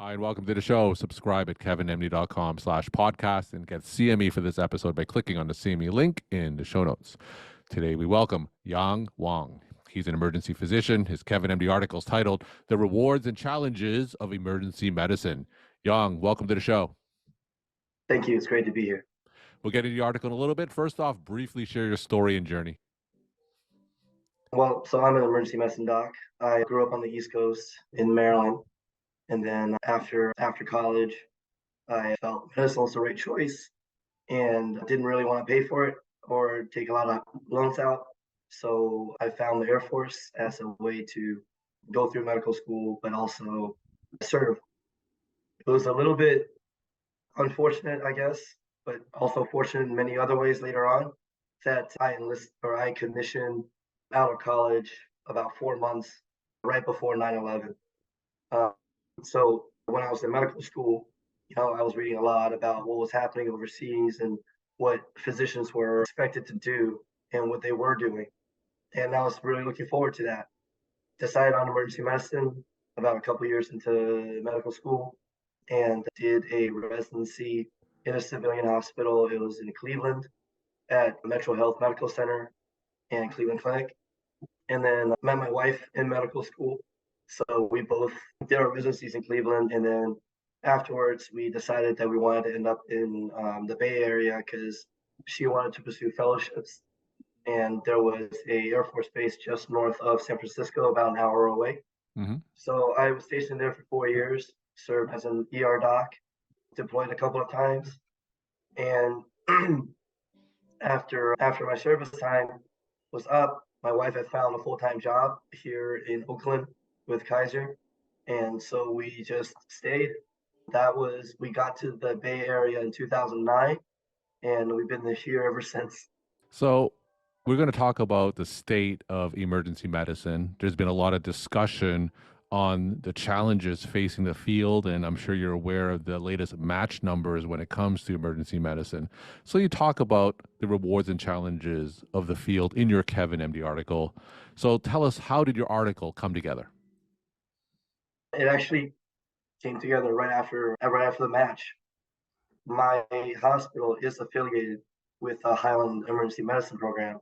Hi, and welcome to the show. Subscribe at kevinmd.com/podcast and get CME for this episode by clicking on the CME link in the show notes. Today, we welcome Yang Wang. He's an emergency physician. His Kevin MD article is titled The Rewards and Challenges of Emergency Medicine. Yang, welcome to the show. Thank you. It's great to be here. We'll get into the article in a little bit. First off, briefly share your story and journey. Well, so I'm an emergency medicine doc. I grew up on the East Coast in Maryland. And then after college, I felt medicine was the right choice and didn't really want to pay for it or take a lot of loans out. So I found the Air Force as a way to go through medical school, but also serve. It was a little bit unfortunate, I guess, but also fortunate in many other ways later on that I commissioned out of college about 4 months right before 9/11. So when I was in medical school, I was reading a lot about what was happening overseas and what physicians were expected to do and what they were doing. And I was really looking forward to that. Decided on emergency medicine about a couple years into medical school and did a residency in a civilian hospital. It was in Cleveland at MetroHealth Medical Center and Cleveland Clinic. And then met my wife in medical school. So we both did our residencies in Cleveland. And then afterwards, we decided that we wanted to end up in the Bay Area because she wanted to pursue fellowships. And there was a Air Force base just north of San Francisco, about an hour away. Mm-hmm. So I was stationed there for 4 years, served as an ER doc, deployed a couple of times. And after my service time was up, my wife had found a full-time job here in Oakland with Kaiser. And so we just stayed. We got to the Bay Area in 2009, and we've been here ever since. So we're going to talk about the state of emergency medicine. There's been a lot of discussion on the challenges facing the field, and I'm sure you're aware of the latest match numbers when it comes to emergency medicine. So you talk about the rewards and challenges of the field in your Kevin MD article. So tell us, how did your article come together? It actually came together right after the match. My hospital is affiliated with the Highland Emergency Medicine Program.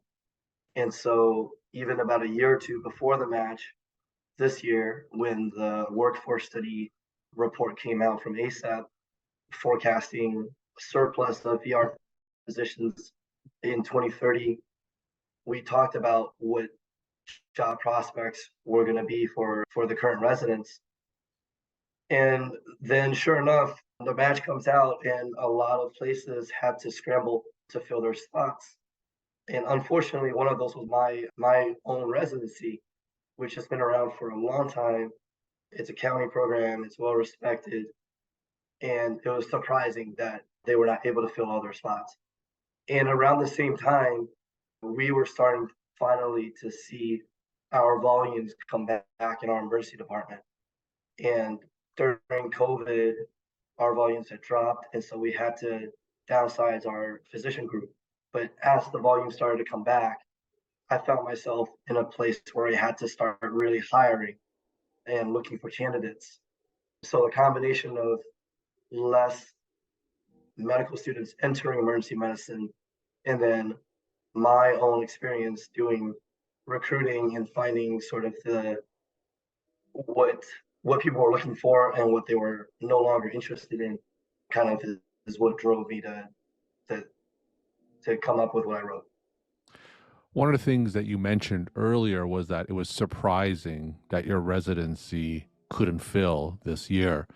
And so even about a year or two before the match this year, when the workforce study report came out from ASAP forecasting surplus of ER physicians in 2030, we talked about what job prospects were going to be for the current residents. And then sure enough, the match comes out and a lot of places had to scramble to fill their spots. And unfortunately, one of those was my own residency, which has been around for a long time. It's a county program, it's well respected. And it was surprising that they were not able to fill all their spots. And around the same time, we were starting finally to see our volumes come back in our emergency department. And during COVID, our volumes had dropped, and so we had to downsize our physician group. But as the volume started to come back, I found myself in a place where I had to start really hiring and looking for candidates. So a combination of less medical students entering emergency medicine, and then my own experience doing recruiting and finding sort of what people were looking for and what they were no longer interested in, kind of is what drove me to come up with what I wrote. One of the things that you mentioned earlier was that it was surprising that your residency couldn't fill this year.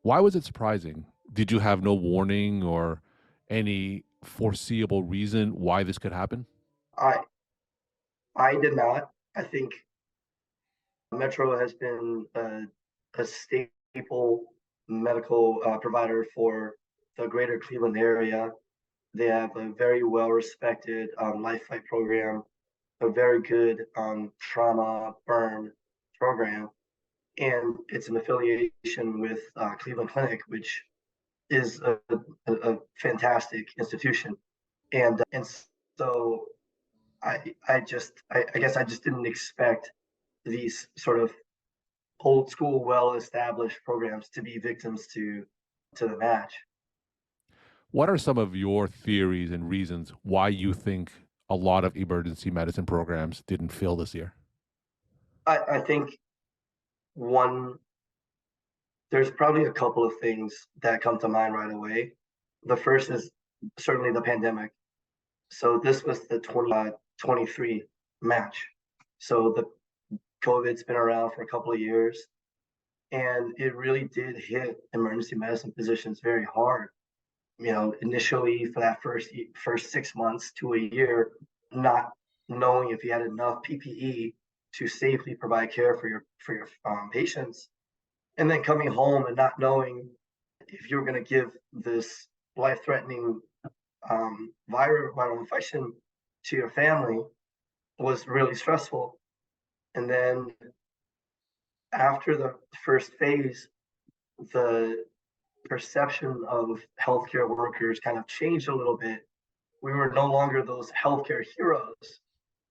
Why was it surprising? Did you have no warning or any foreseeable reason why this could happen? I did not. I think Metro has been a staple medical provider for the greater Cleveland area. They have a very well-respected life flight program, a very good trauma burn program, and it's an affiliation with Cleveland Clinic, which is a fantastic institution. And so I guess I just didn't expect these sort of old school, well-established programs to be victims to the match. What are some of your theories and reasons why you think a lot of emergency medicine programs didn't fill this year? I think one there's probably a couple of things that come to mind right away. The first is certainly the pandemic. So this was the 2023 match. So the COVID's been around for a couple of years, and it really did hit emergency medicine physicians very hard. Initially for that first 6 months to a year, not knowing if you had enough PPE to safely provide care for your patients, and then coming home and not knowing if you were going to give this life-threatening viral infection to your family was really stressful. And then after the first phase, the perception of healthcare workers kind of changed a little bit. We were no longer those healthcare heroes,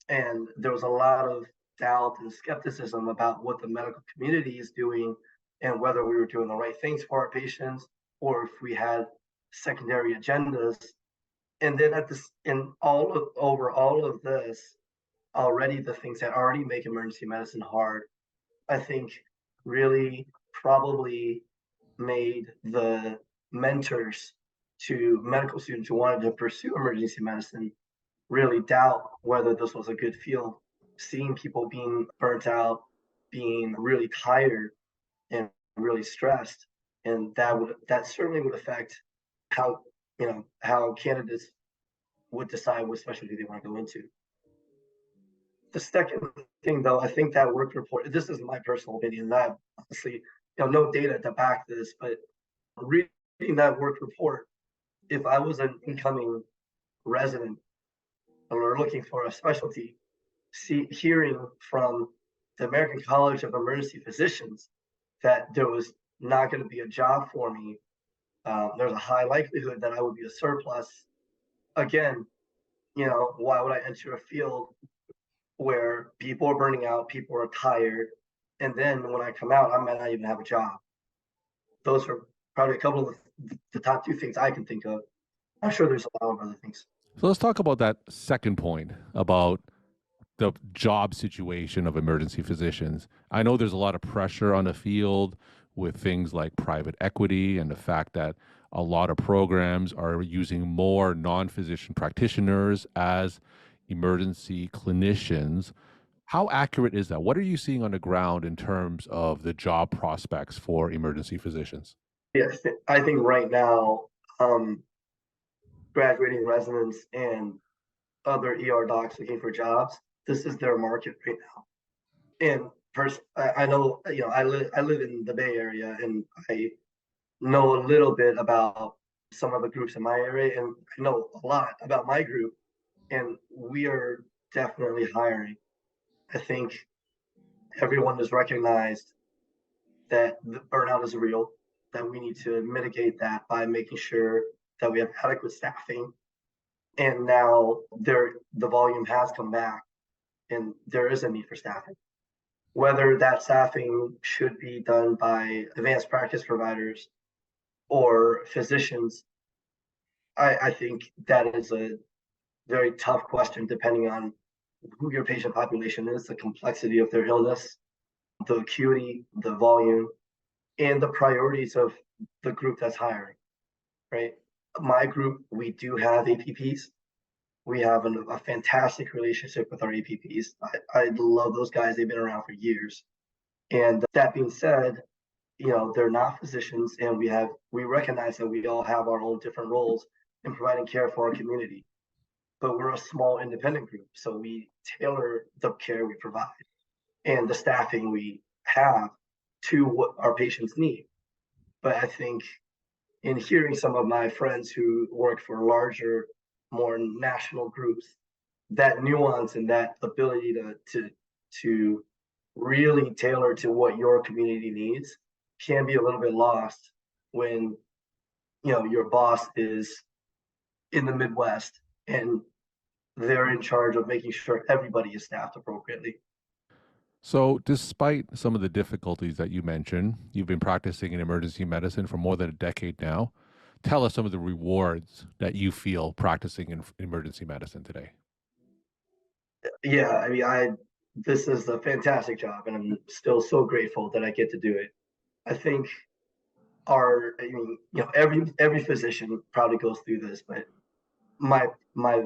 and there was a lot of doubt and skepticism about what the medical community is doing and whether we were doing the right things for our patients or if we had secondary agendas. And then at this, in all of over all of this, already the things that already make emergency medicine hard, I think really probably made the mentors to medical students who wanted to pursue emergency medicine really doubt whether this was a good field. Seeing people being burnt out, being really tired and really stressed, and that certainly would affect how how candidates would decide what specialty they want to go into. The second thing, though, I think that work report. This is my personal opinion. That honestly, no data to back this, but reading that work report, if I was an incoming resident or looking for a specialty, hearing from the American College of Emergency Physicians that there was not going to be a job for me, there's a high likelihood that I would be a surplus. Again, why would I enter a field where people are burning out, people are tired, and then when I come out, I might not even have a job? Those are probably a couple of the top two things I can think of. I'm sure there's a lot of other things. So let's talk about that second point about the job situation of emergency physicians. I know there's a lot of pressure on the field with things like private equity and the fact that a lot of programs are using more non physician practitioners as emergency clinicians. How accurate is that? What are you seeing on the ground in terms of the job prospects for emergency physicians? Yes, I think right now, um, graduating residents and other ER docs looking for jobs, this is their market right now. And first, I know, I live in the Bay Area, and I know a little bit about some of the groups in my area, and I know a lot about my group, and we are definitely hiring. I think everyone has recognized that the burnout is real, that we need to mitigate that by making sure that we have adequate staffing. And now the volume has come back, and there is a need for staffing. Whether that staffing should be done by advanced practice providers or physicians, I think that is a very tough question depending on who your patient population is, the complexity of their illness, the acuity, the volume, and the priorities of the group that's hiring, right? My group, we do have APPs. We have a fantastic relationship with our APPs. I love those guys. They've been around for years. And that being said, they're not physicians, and we recognize that we all have our own different roles in providing care for our community. But we're a small independent group, so we tailor the care we provide and the staffing we have to what our patients need. But I think in hearing some of my friends who work for larger, more national groups, that nuance and that ability to really tailor to what your community needs can be a little bit lost when your boss is in the Midwest and they're in charge of making sure everybody is staffed appropriately. So, despite some of the difficulties that you mentioned, you've been practicing in emergency medicine for more than a decade now. Tell us some of the rewards that you feel practicing in emergency medicine today. Yeah, I mean, I this is a fantastic job, and I'm still so grateful that I get to do it. I think I mean, every physician probably goes through this, but my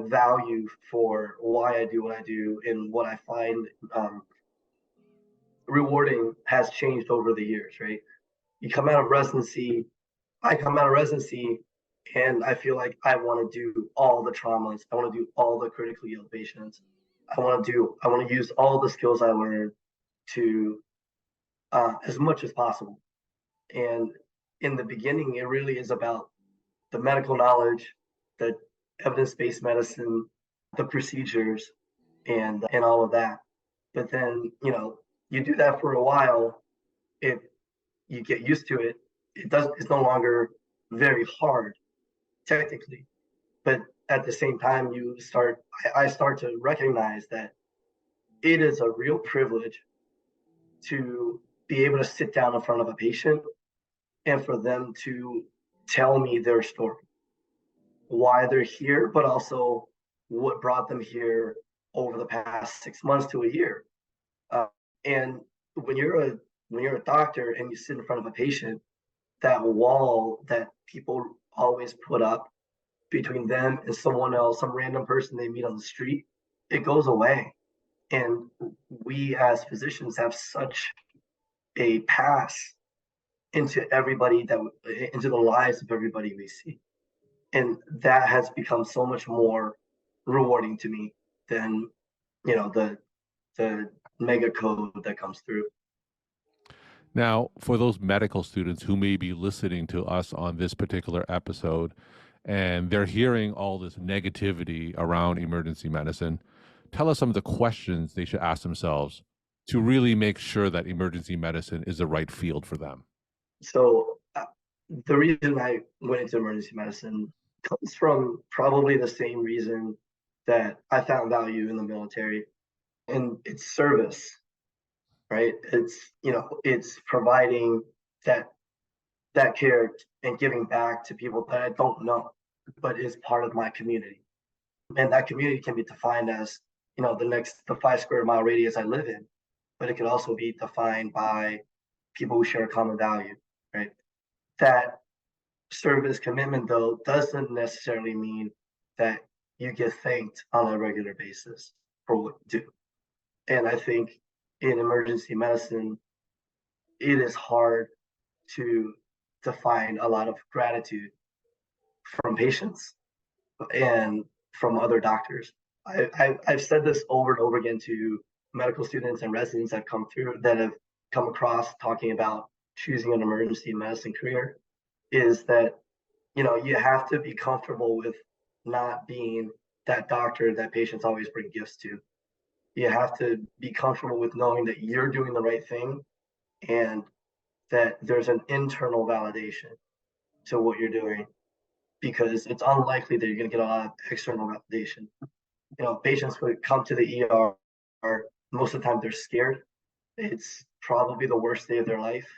value for why I do what I do and what I find rewarding has changed over the years, right? You come out of residency, I come out of residency, and I feel like I want to do all the traumas. I want to do all the critically ill patients. I want to use all the skills I learned to as much as possible. And in the beginning, it really is about the medical knowledge, the evidence-based medicine, the procedures, and all of that. But then, you do that for a while. If you get used to it, it's no longer very hard technically. But at the same time, I start to recognize that it is a real privilege to be able to sit down in front of a patient and for them to tell me their story, why they're here, but also what brought them here over the past 6 months to a year. Uh, and when you're a doctor and you sit in front of a patient, that wall that people always put up between them and someone else, some random person they meet on the street, it goes away. And we as physicians have such a pass into the lives of everybody we see. And that has become so much more rewarding to me than, the mega code that comes through. Now, for those medical students who may be listening to us on this particular episode and they're hearing all this negativity around emergency medicine, tell us some of the questions they should ask themselves to really make sure that emergency medicine is the right field for them. So the reason I went into emergency medicine comes from probably the same reason that I found value in the military, and it's service, right? It's providing that that care and giving back to people that I don't know, but is part of my community. And that community can be defined as, the 5 square mile radius I live in, but it could also be defined by people who share a common value, right? That service commitment, though, doesn't necessarily mean that you get thanked on a regular basis for what you do. And I think in emergency medicine, it is hard to find a lot of gratitude from patients and from other doctors. I've said this over and over again to medical students and residents that have come across talking about choosing an emergency medicine career is that you have to be comfortable with not being that doctor that patients always bring gifts to. You have to be comfortable with knowing that you're doing the right thing and that there's an internal validation to what you're doing because it's unlikely that you're going to get a lot of external validation. Patients would come to the ER, most of the time they're scared. It's probably the worst day of their life,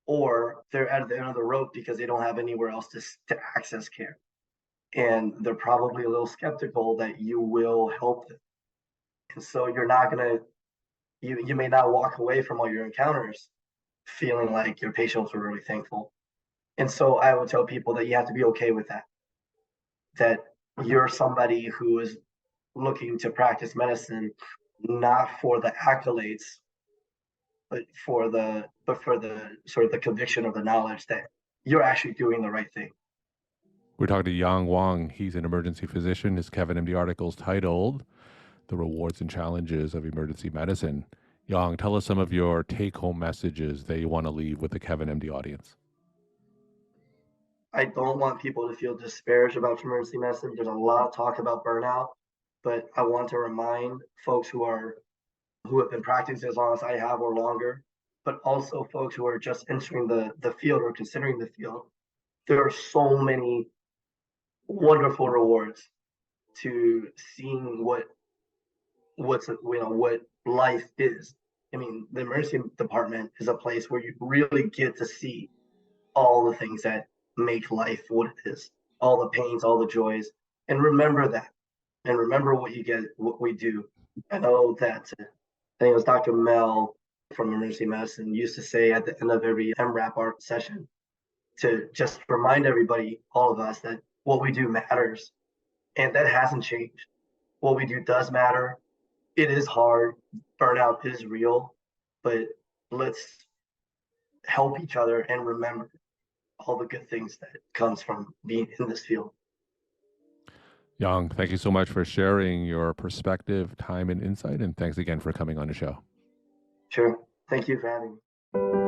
or they're at the end of the rope because they don't have anywhere else to access care. And they're probably a little skeptical that you will help them. And so you may not walk away from all your encounters feeling like your patients were really thankful. And so I would tell people that you have to be okay with that you're somebody who is looking to practice medicine not for the accolades, but for the sort of the conviction of the knowledge that you're actually doing the right thing. We're talking to Yang Wang. He's an emergency physician. His Kevin MD article is titled The Rewards and Challenges of Emergency Medicine. Yang, tell us some of your take home messages that you want to leave with the Kevin MD audience. I don't want people to feel disparaged about emergency medicine. There's a lot of talk about burnout, but I want to remind folks who have been practicing as long as I have or longer, but also folks who are just entering the field or considering the field. There are so many wonderful rewards to seeing what life is. I mean, the emergency department is a place where you really get to see all the things that make life what it is, all the pains, all the joys, and remember that, and remember what you get, what we do. I know that I think it was Dr. Mel from emergency medicine used to say at the end of every MRAP art session to just remind everybody, all of us, that what we do matters, and that hasn't changed. What we do does matter. It is hard. Burnout is real, but let's help each other and remember all the good things that comes from being in this field. Yang, thank you so much for sharing your perspective, time, and insight. And thanks again for coming on the show. Sure. Thank you for having me.